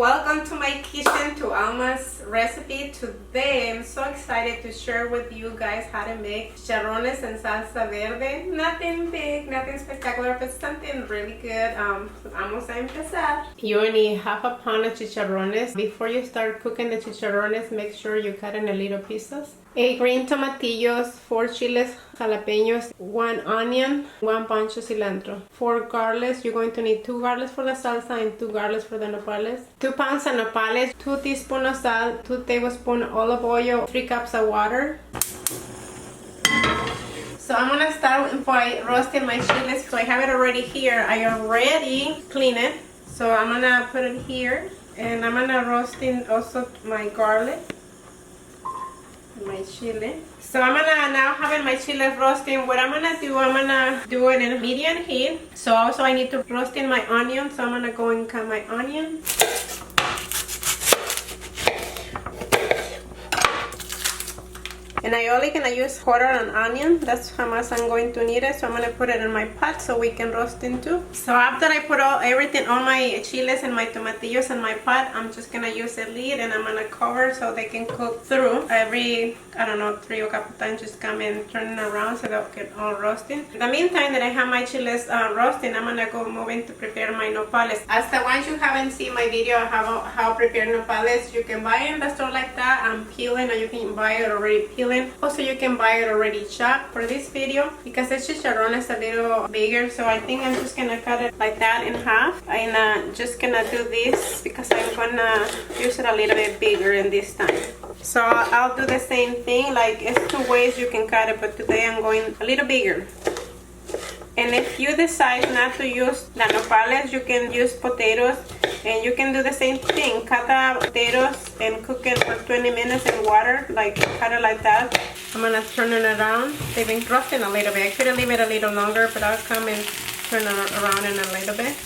welcome to my kitchen, to Alma's recipe. Today I'm so excited to share with you guys how to make chicharrones and salsa verde. Nothing big, nothing spectacular, but something really good. Vamos a empezar. You need half a pound of chicharrones. Before you start cooking the chicharrones, make sure you cut in little pieces. 8 green tomatillos, 4 chiles jalapeños, 1 onion, 1 bunch of cilantro, 4 garlics. You're going to need 2 garlics for the salsa and 2 garlics for the nopales, 2 pounds of nopales, 2 teaspoons of salt, 2 tablespoons olive oil, 3 cups of water. So I'm gonna start by roasting my chiles. So I have it already here. I already cleaned it. So I'm gonna put it here, and I'm gonna roasting also my garlic. My chile. So I'm gonna now having my chile roasting. What I'm gonna do it in medium heat. So also I need to roast in my onion. So I'm gonna go and cut my onion. And I only gonna use quarter an onion. That's how much I'm going to need it. So I'm gonna put it in my pot so we can roast into. So after I put everything, all my chiles and my tomatillos in my pot, I'm just gonna use a lid and I'm gonna cover so they can cook through every, I don't know, 3 or couple times. Just come and turn it around so they'll get all roasting. In the meantime that I have my chiles roasting, I'm gonna go moving to prepare my nopales. As the ones you haven't seen my video how to prepare nopales, you can buy it in the store like that. I'm peeling, or you can buy it already peeling. Also, you can buy it already chopped. For this video, because the chicharron is a little bigger, so I think I'm just gonna cut it like that in half. I'm just gonna do this because I'm gonna use it a little bit bigger in this time. So I'll do the same thing. Like, it's 2 ways you can cut it, but today I'm going a little bigger. And if you decide not to use the nopales, you can use potatoes, and you can do the same thing. Cut the potatoes and cook it for 20 minutes in water, like cut it like that. I'm gonna turn it around. They've been roasting a little bit. I could leave it a little longer, but I'll come and turn it around in a little bit.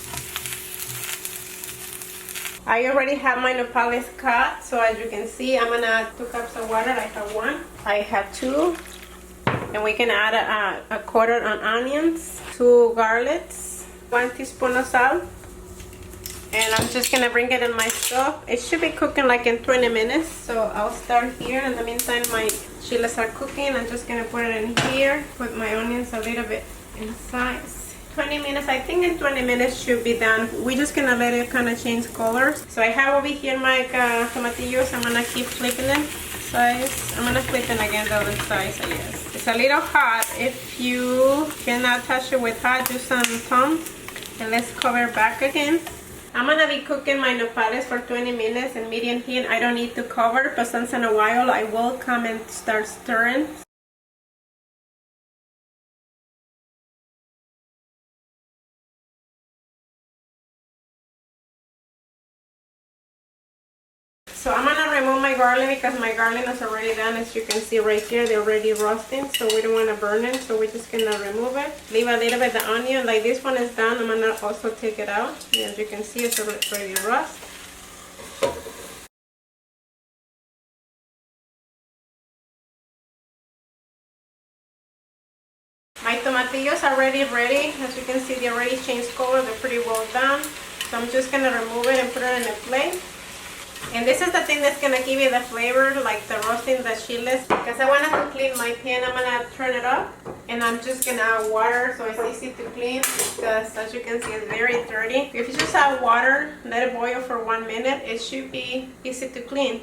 I already have my nopales cut, so as you can see, I'm gonna add 2 cups of water. I have 1. I have 2. And we can add a quarter on onions, 2 garlics, 1 teaspoon of salt. And I'm just gonna bring it in my stove. It should be cooking like in 20 minutes. So I'll start here. In the meantime, my chiles are cooking. I'm just gonna put it in here. Put my onions a little bit inside. 20 minutes, I think in 20 minutes should be done. We're just gonna let it kind of change colors. So I have over here my tomatillos. I'm gonna keep flipping them. I'm gonna flip it again the other side. So yes, it's a little hot. If you cannot touch it with hot, do some thumb, and let's cover back again. I'm gonna be cooking my nopales for 20 minutes in medium heat. I don't need to cover, but once in a while I will come and start stirring. So I'm gonna remove my garlic because my garlic is already done. As you can see right here, they're already roasting, so we don't want to burn it. So we're just gonna remove it. Leave a little bit of the onion. Like this one is done. I'm gonna also take it out. As you can see, it's already roast. My tomatillos are already ready. As you can see, they already changed color. They're pretty well done. So I'm just gonna remove it and put it in a plate. And this is the thing that's gonna give you the flavor, like the roasting the chiles. Because I wanted to clean my pan, I'm gonna turn it up, and I'm just gonna add water so it's easy to clean. Because as you can see, it's very dirty. If you just add water, let it boil for 1 minute, it should be easy to clean.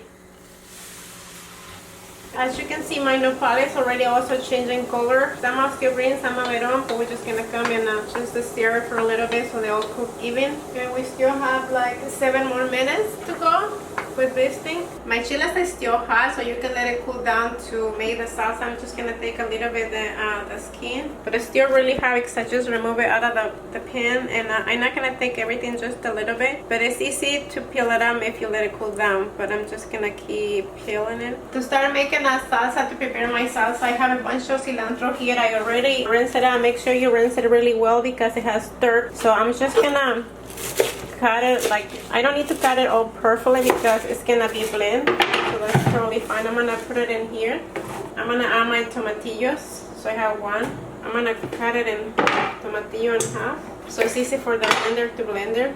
As you can see, my nopales already also changing color. Some are still green, some are don't, but we're just gonna come and just stir it for a little bit so they all cook even. And we still have like 7 more minutes to go with this thing. My chiles are still hot, so you can let it cool down to make the salsa. I'm just gonna take a little bit the skin, but it's still really hot because I just remove it out of the pan, and I'm not gonna take everything, just a little bit. But it's easy to peel it up if you let it cool down. But I'm just gonna keep peeling it. To start making a salsa, to prepare my salsa, I have a bunch of cilantro here. I already rinsed it out. Make sure you rinse it really well because it has dirt. So I'm just gonna cut it, like, I don't need to cut it all perfectly because it's gonna be blend, so that's totally fine. I'm gonna put it in here. I'm gonna add my tomatillos. So I have 1. I'm gonna cut it in tomatillo in half, so it's easy for the blender to blend it.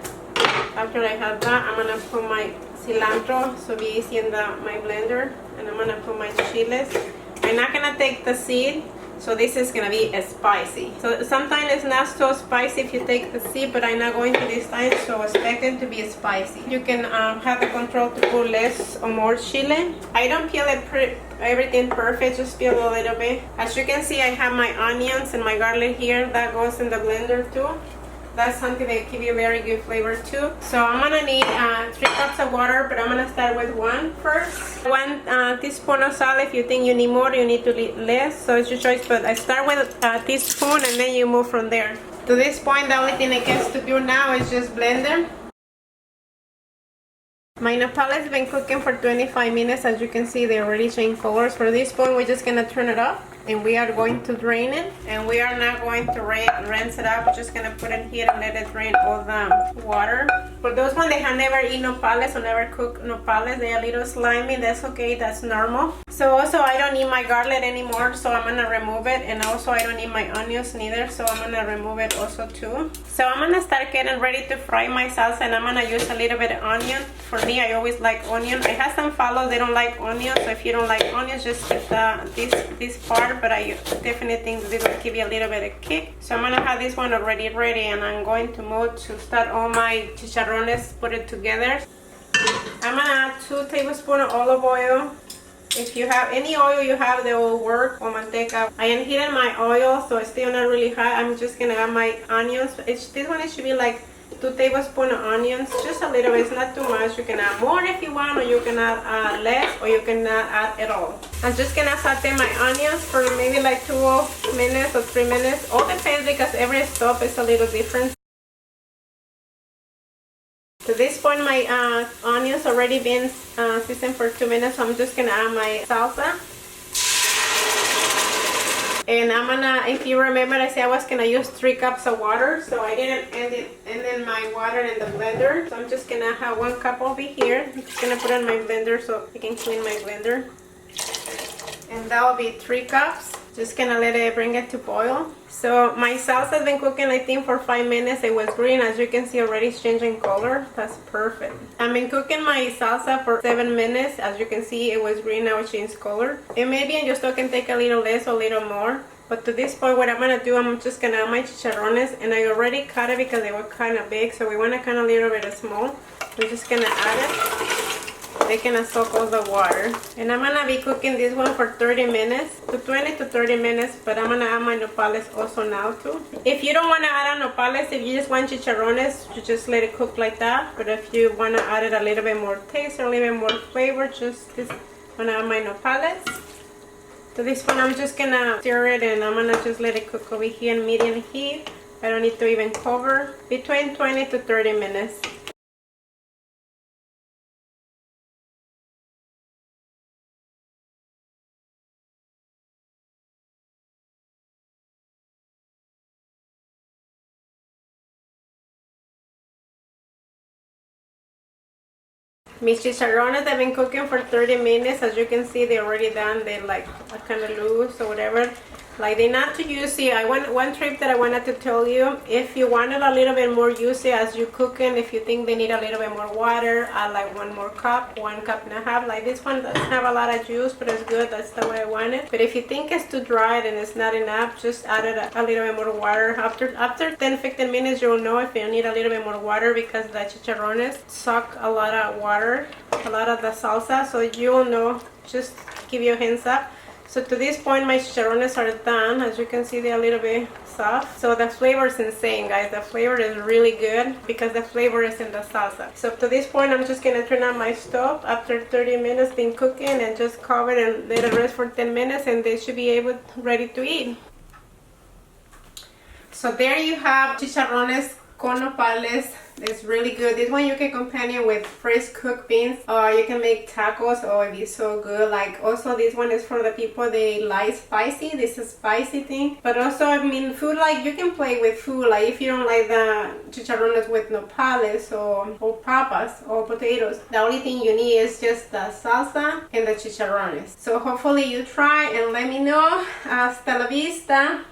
After I have that, I'm gonna put my cilantro, so be easy in my blender, and I'm gonna put my chiles. I'm not gonna take the seed, so this is gonna be spicy. So sometimes it's not so spicy if you take the seed, but I'm not going to this time, so expect it to be spicy. You can have the control to put less or more chile. I don't peel everything perfect, just peel a little bit. As you can see, I have my onions and my garlic here. That goes in the blender too. That's something that give you very good flavor too. So I'm gonna need 3 cups of water, but I'm gonna start with 1 first. 1 teaspoon of salt. If you think you need more, you need to need less, so it's your choice, but I start with a teaspoon and then you move from there. To this point, the only thing I gets to do now is just blend them. My nopales have been cooking for 25 minutes. As you can see, they already changed colors. For this point, we're just gonna turn it off, and we are going to drain it, and we are not going to rinse it out. We're just gonna put it here and let it drain all the water. For those ones that have never eaten nopales or never cooked nopales, they're a little slimy. That's okay, that's normal. So also, I don't need my garlic anymore, so I'm gonna remove it, and also I don't need my onions neither, so I'm gonna remove it also too. So I'm gonna start getting ready to fry my salsa, and I'm gonna use a little bit of onion. For me, I always like onion. I have some follows, they don't like onion, so if you don't like onions, just skip this part, but I definitely think this will give you a little bit of kick. So I'm gonna have this one already ready, and I'm going to move to start all my chicharrones, put it together. I'm gonna add 2 tablespoons of olive oil. If you have any oil you have, that will work, or manteca. I am heating my oil, so it's still not really hot. I'm just gonna add my onions. This one, it should be like 2 tablespoons of onions, just a little bit, it's not too much. You can add more if you want, or you can add less, or you can not add at all. I'm just gonna saute my onions for maybe like 2 minutes or 3 minutes. All depends, because every stove is a little different. To this point, my onions already been seasoned for 2 minutes, so I'm just gonna add my salsa. And I'm gonna, if you remember, I said I was gonna use 3 cups of water, so I didn't end in my water in the blender. So I'm just gonna have 1 cup over here. I'm just gonna put it in my blender so I can clean my blender. And that will be 3 cups. Just gonna let it bring it to boil. So my salsa has been cooking, I think, for 5 minutes. It was green, as you can see, already it's changing color. That's perfect. I've been cooking my salsa for 7 minutes. As you can see, it was green, now it changed color. And maybe in your stove can take a little less or a little more. But to this point, what I'm gonna do, I'm just gonna add my chicharrones, and I already cut it because they were kind of big, so we want to kind of a little bit small. We're just gonna add it. They can soak all the water. And I'm gonna be cooking this one for 30 minutes, to 20 to 30 minutes, but I'm gonna add my nopales also now too. If you don't wanna add nopales, if you just want chicharrones, you just let it cook like that. But if you wanna add it a little bit more taste, or a little bit more flavor, just wanna add my nopales. To this one, I'm just gonna stir it, and I'm gonna just let it cook over here in medium heat. I don't need to even cover. Between 20 to 30 minutes. Mis chicharrones, they've been cooking for 30 minutes. As you can see, they're already done. They're like kind of loose or whatever. Like, they're not too juicy. One trick that I wanted to tell you, if you want it a little bit more juicy as you cooking, if you think they need a little bit more water, add like 1 more cup, 1.5 cups. Like, this one doesn't have a lot of juice, but it's good. That's the way I want it. But if you think it's too dry and it's not enough, just add it a little bit more water. After 10-15 minutes, you'll know if you need a little bit more water, because the chicharrones suck a lot of water, a lot of the salsa, so you'll know. Just give you a hands up. So to this point, my chicharrones are done. As you can see, they're a little bit soft. So the flavor is insane, guys. The flavor is really good because the flavor is in the salsa. So to this point, I'm just gonna turn on my stove after 30 minutes been cooking, and just cover it and let it rest for 10 minutes, and they should be ready to eat. So there you have chicharrones con nopales. It's really good. This one you can accompany with fresh cooked beans, or you can make tacos. Oh, it'd be so good. Like, also this one is for the people they like spicy. This is spicy thing. But also, I mean, food, like, you can play with food. Like, if you don't like the chicharrones with nopales or papas or potatoes, the only thing you need is just the salsa and the chicharrones. So hopefully you try and let me know. Hasta la vista.